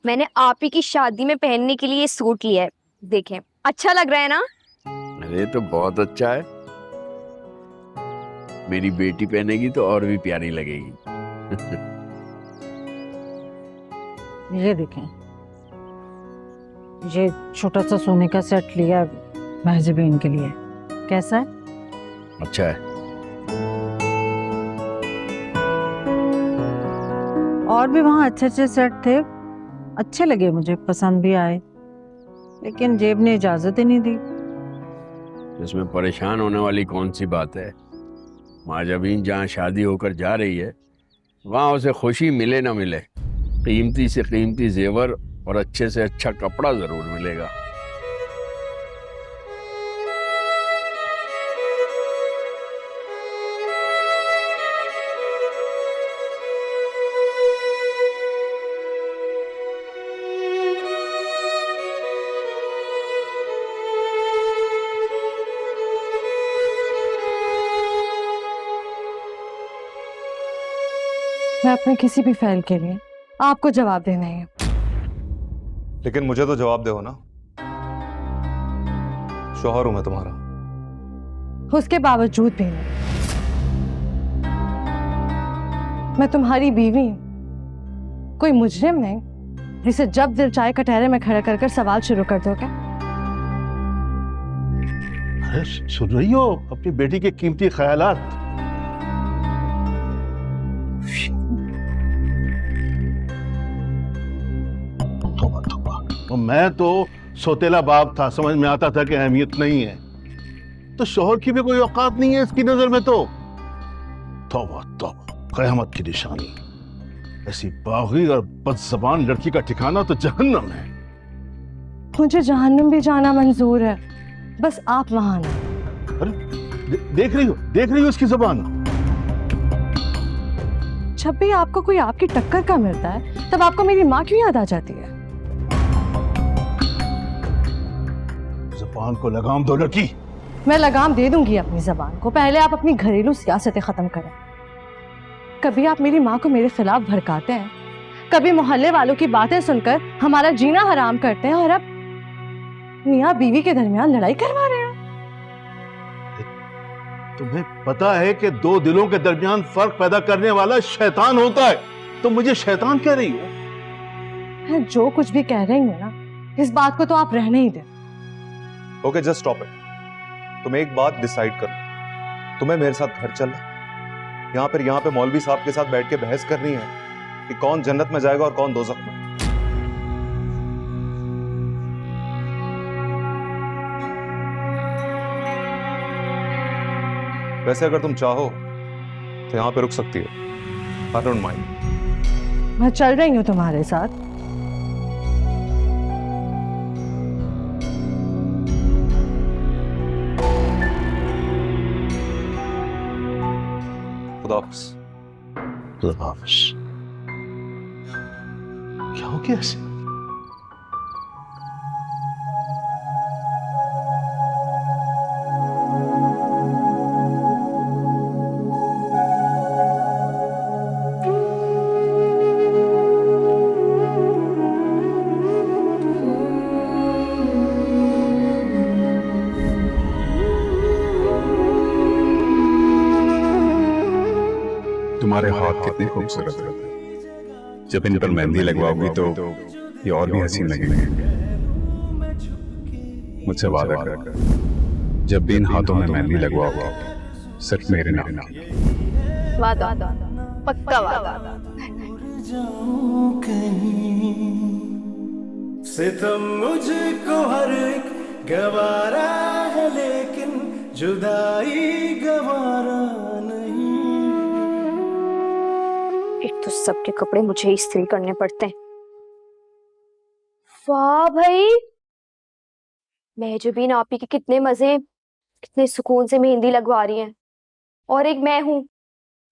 मैंने आप ही की शादी में पहनने के लिए ये सूट लिया है, देखें अच्छा लग रहा है ना? अरे तो बहुत अच्छा है। मेरी बेटी पहनेगी तो और भी प्यारी लगेगी। ये देखें, ये छोटा सा सोने का सेट लिया महजबीन के लिए, कैसा है? अच्छा है। और भी वहाँ अच्छे अच्छे सेट थे, अच्छे लगे, मुझे पसंद भी आए, लेकिन जेब ने इजाजत ही नहीं दी। इसमें परेशान होने वाली कौन सी बात है? माजबीन जहाँ शादी होकर जा रही है वहाँ उसे खुशी मिले ना मिले, कीमती से कीमती जेवर और अच्छे से अच्छा कपड़ा जरूर मिलेगा। मैं अपने किसी भी फ़ैल के लिए आपको जवाब देना है। लेकिन मुझे तो जवाब दो ना, शौहर हूं मैं तुम्हारा। उसके बावजूद भी मैं तुम्हारी बीवी हूं, कोई मुजरिम नहीं जिसे जब दिल चाहे कटहरे में खड़ा कर सवाल शुरू कर दोगे। अरे सुन रही हो अपनी बेटी के कीमती ख्यालात? तो मैं तो सोतेला बाप था, समझ में आता था कि अहमियत नहीं है, तो शौहर की भी कोई औकात नहीं है इसकी नजर में। तो तौबा तौबा, क़यामत की निशानी। ऐसी बागी और बदज़बान लड़की का ठिकाना तो जहन्नम है। मुझे जहन्नुम भी जाना मंजूर है, बस आप वहां ना। अरे देख रही हो उसकी जुबान। जब भी आपको कोई आपकी टक्कर का मिलता है तब आपको मेरी माँ क्यों याद आ जाती है? जुबान को लगाम दो लड़की। मैं लगाम दे दूंगी अपनी जबान को, पहले आप अपनी घरेलू सियासतें खत्म करें। कभी आप मेरी माँ को मेरे खिलाफ भड़काते हैं, कभी मोहल्ले वालों की बातें सुनकर हमारा जीना हराम करते हैं, और अब मियाँ बीवी के दरमियान लड़ाई करवा रहे हैं। तुम्हें पता है कि दो दिलों के दरमियान फर्क पैदा करने वाला शैतान होता है, तो मुझे शैतान कह रही हो? मैं जो कुछ भी कह रही हूँ ना, इस बात को तो आप रहने ही दें। Okay, just stop it. तुम एक बात डिसाइड कर लो, तुम्हें मेरे साथ घर चलना, यहाँ पे मौलवी साहब के साथ बैठ के बहस करनी है कि कौन जन्नत में जाएगा और कौन दोज़ख में। वैसे अगर तुम चाहो तो यहाँ पे रुक सकती हो, आई डोंट माइंड। मैं चल रही हूँ तुम्हारे साथ। खुदा हाफिज़। खुदा हाफिज़। क्या हो गया ऐसे? तुम्हारे हाथ कितने खूबसूरत हैं। जब इन पर मेहंदी लगवाओगी तो ये और भी हसीन लगेंगे। मुझसे वादा कर, जब भी इन हाथों में मेहंदी लगवाओगे सिर्फ मेरे नाम की। वादा, पक्का वादा। सितम मुझको हर एक गवारा है, लेकिन जुदाई गवारा नहीं। एक तो सबके कपड़े मुझे इस्त्री करने पड़ते हैं। वाह भाई, महजबीन आपी के कितने मजे, कितने सुकून से मेहंदी लगवा रही हैं। और एक मैं हूं,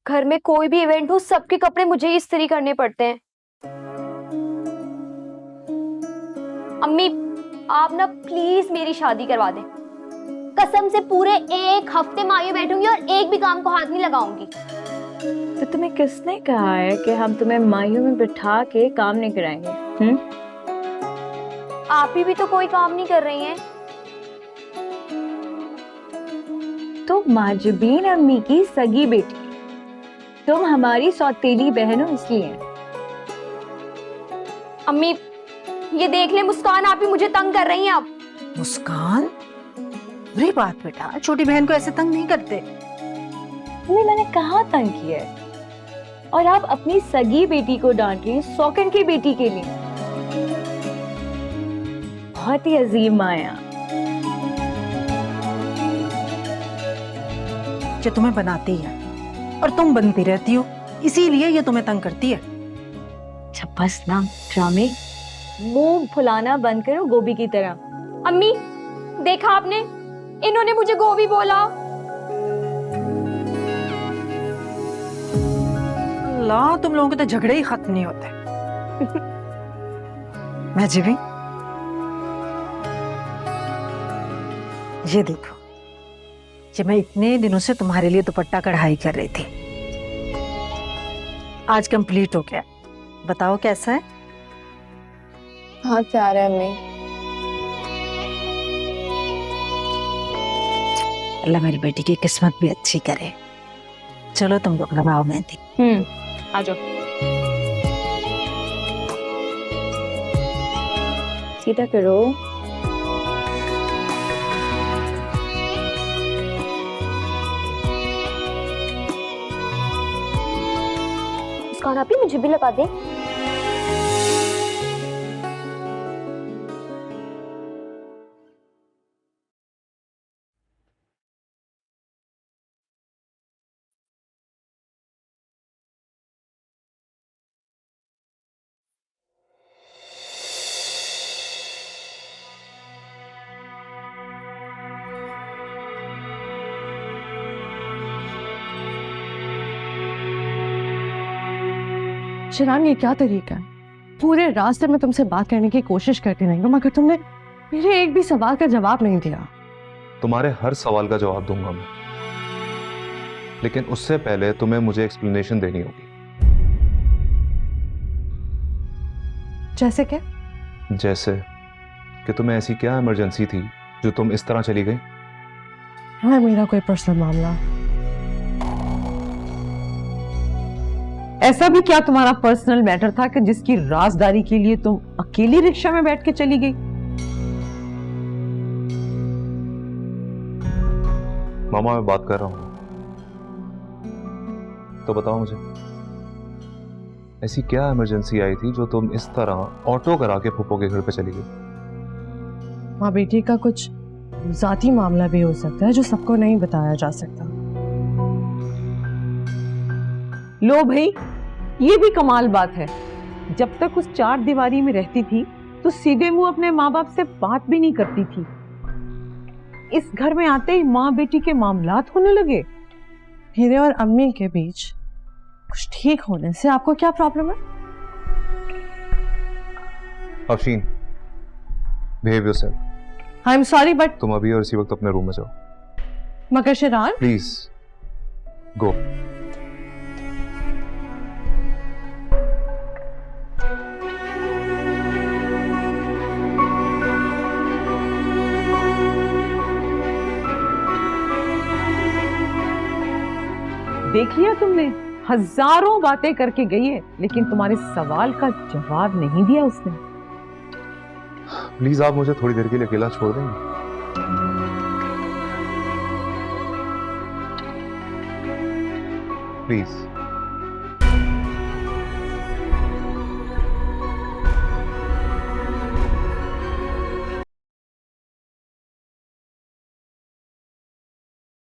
घर में कोई भी इवेंट हो सबके कपड़े मुझे ही इस्त्री करने पड़ते हैं। अम्मी आप ना प्लीज मेरी शादी करवा दें, कसम से पूरे एक हफ्ते मायूं बैठूंगी और एक भी काम को हाथ नहीं लगाऊंगी। तो तुम्हें किसने कहा है कि हम तुम्हें मायूं में बिठा के काम नहीं कराएंगे? आप ही भी तो कोई काम नहीं कर रही हैं। तो माजबीन अम्मी की सगी बेटी, तुम हमारी सौतेली बहन हो इसलिए। अम्मी ये देख ले मुस्कान, आप ही मुझे तंग कर रही हैं अब। मुस्कान, बुरी बात बेटा, छोटी बहन को ऐसे तंग नहीं करते। मम्मी मैंने कहाँ तंग किया है? और आप अपनी सगी बेटी को डांट रही हैं सौकन की बेटी के लिए। बहुत ही अजीब माया। जो तुम्हें बनाती है और तुम बनती रहती हो, इसीलिए ये तुम्हें तंग करती है। अच्छा बस ना ड्रामे, मुंह फुलाना बंद करो गोभी की तरह। अम्मी देखा आपने, इन्होंने मुझे गोभी बोला। अल्लाह, तुम लोगों के तो झगड़े ही खत्म नहीं होते। मैं जी भी, ये देखो, जब मैं इतने दिनों से तुम्हारे लिए दुपट्टा कढ़ाई कर रही थी, आज कंप्लीट हो गया। बताओ कैसा है? बहुत प्यारा है अम्मी। अल्लाह मेरी बेटी की किस्मत भी अच्छी करे। चलो तुम लोग लगाओ मेहंदी। आ जाओ। सीधा करो। मुस्कान आप ही मुझे भी लगा दे। शिरान ये क्या तरीका है? पूरे रास्ते में तुमसे बात करने की कोशिश करती रही हूँ, मगर तुमने मेरे एक भी सवाल का जवाब नहीं दिया। तुम्हारे हर सवाल का जवाब दूंगा मैं, लेकिन उससे पहले तुम्हें मुझे एक्सप्लेनेशन देनी होगी। जैसे क्या? जैसे कि तुम्हें ऐसी क्या इमरजेंसी थी जो तुम इस तरह चली गई? हाँ, मेरा कोई पर्सनल मामला। ऐसा भी क्या तुम्हारा पर्सनल मैटर था कि जिसकी राजदारी के लिए तुम अकेली रिक्शा में बैठ के चली गई? मामा मैं बात कर रहा हूँ, तो बताओ मुझे ऐसी क्या इमरजेंसी आई थी जो तुम इस तरह ऑटो करा के फूफो के घर पे चली गई? माँ बेटी का कुछ जाती मामला भी हो सकता है जो सबको नहीं बताया जा सकता। लो भाई, ये भी कमाल बात है। जब तक उस चार दीवारी में रहती थी तो सीधे मुंह अपने माँ बाप से बात भी नहीं करती थी। इस घर में आते ही माँ बेटी के मामलात होने लगे। मेरे और अम्मी के बीच कुछ ठीक होने से आपको क्या प्रॉब्लम है? Afsheen, behave yourself. I am sorry but तुम अभी और इसी वक्त अपने रूम में जाओ। मगर शिरान, प्लीज गो। देख लिया तुमने, हजारों बातें करके गई है लेकिन तुम्हारे सवाल का जवाब नहीं दिया उसने। प्लीज आप मुझे थोड़ी देर के लिए अकेला छोड़ देंगे? प्लीज।